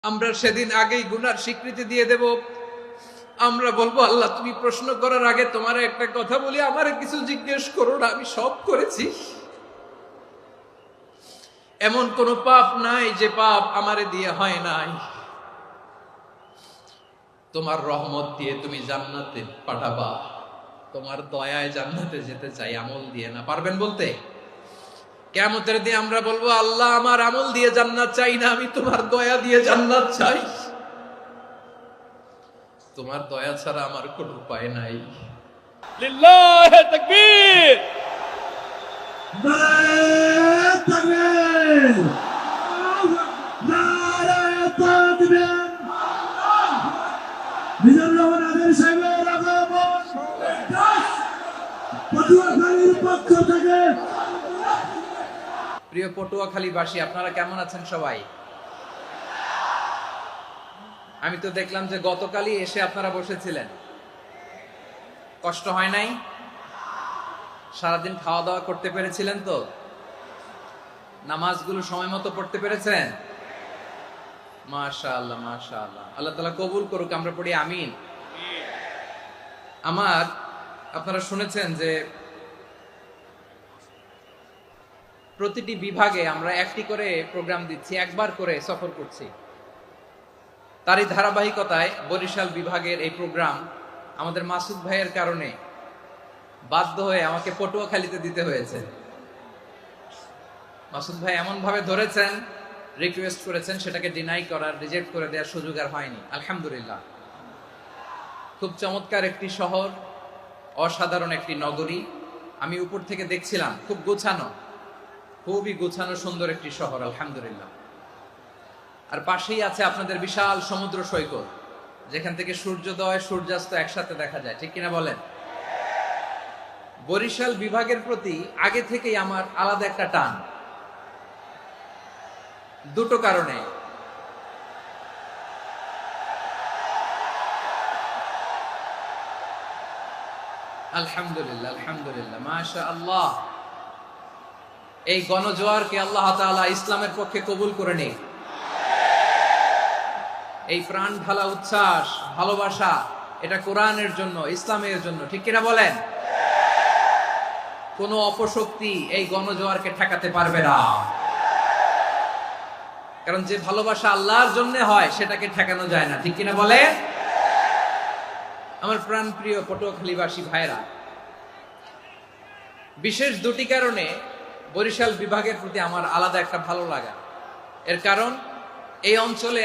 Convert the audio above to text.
আমরা সেদিন আগেই গুনার স্বীকৃতি দিয়ে দেব। আমরা বলবো, আল্লাহ তুমি প্রশ্ন করার আগে তোমার একটা কথা বলি, আমারে কিছু জিজ্ঞেস করো না, আমি সব করেছি। এমন কোন পাপ নাই যে পাপ আমারে দিয়ে হয় নাই। তোমার রহমত দিয়ে তুমি জান্নাতে পাঠাবা, তোমার দয়ায় জান্নাতে যেতে চাই, আমল দিয়ে না। পারবেন বলতে? কিয়ামতের দিন আমরা বলবো, আল্লাহ আমার আমল দিয়ে জান্নাত চাই না, আমি তোমার দয়া দিয়ে জান্নাত চাই। তোমার দয়া ছাড়া আমার কোনো উপায় নাই। লিল্লাহি তাকবীর, নারায়ে তাকবীর, নারায়ে তাকবীর। মিজানুর রহমান আজারি সাহেবের আগমন পটুয়াখালীর পক্ষ থেকে। প্রিয় পটুয়াখালীবাসী, আপনারা কেমন আছেন সবাই? আমি তো দেখলাম যে গতকালই এসে আপনারা বসেছিলেন, কষ্ট হয় নাই? সারাদিন খাওয়া দাওয়া করতে পেরেছিলেন তো? নামাজগুলো সময় মতো পড়তে পেরেছেন? মাশাআল্লাহ মাশাআল্লাহ, আল্লাহ তাআলা কবুল করুক, আমরা পড়ি আমিন। আপনারা শুনেছেন যে প্রতিটি বিভাগে আমরা একটি করে প্রোগ্রাম দিচ্ছি, একবার করে সফর করছি। তারই ধারাবাহিকতায় বরিশাল বিভাগের এই প্রোগ্রাম আমাদের মাসুদ ভাইয়ের কারণে বাধ্য হয়ে আমাকে পটুয়াখালীতে দিতে হয়েছে। মাসুদ ভাই এমন ভাবে ধরেছেন, রিকোয়েস্ট করেছেন, সেটাকে ডিনাই করার, রিজেক্ট করে দেওয়ার সুযোগ আর হয়নি। আলহামদুলিল্লাহ, খুব চমৎকার একটি শহর, অসাধারণ একটি নগরী। আমি উপর থেকে দেখছিলাম, খুব গোছানো, খুবই গোছানো সুন্দর একটি শহর, আলহামদুলিল্লাহ। আর পাশেই আছে আপনাদের বিশাল সমুদ্র সৈকত, যেখান থেকে সূর্যোদয় সূর্যাস্ত একসাথে দেখা যায়, ঠিক কিনা বলেন? বরিশাল বিভাগের প্রতি আগে থেকেই আমার আলাদা একটা টান, দুটো কারণে। আলহামদুলিল্লাহ আলহামদুলিল্লাহ, মাশাআল্লাহ। এই গণজোয়ারকে আল্লাহ তাআলা ইসলামের পক্ষে কবুল করে নিন। এই প্রাণ ঢালা উচ্ছ্বাস, ভালোবাসা, এটা কোরআনের জন্য, ইসলামের জন্য, ঠিক কিনা বলেন? কোনো অপশক্তি এই গণজোয়ারকে ঠেকাতে পারবে না, কারণ যে ভালোবাসা আল্লাহর জন্য হয় সেটাকে ঠেকানো যায় না, ঠিক কিনা বলে? আমার প্রাণ প্রিয় পটুয়াখালীবাসী ভাইরা, বিশেষ দুটি কারণে বরিশাল বিভাগের প্রতি আমার আলাদা একটা ভালো লাগা। এর কারণ, এই অঞ্চলে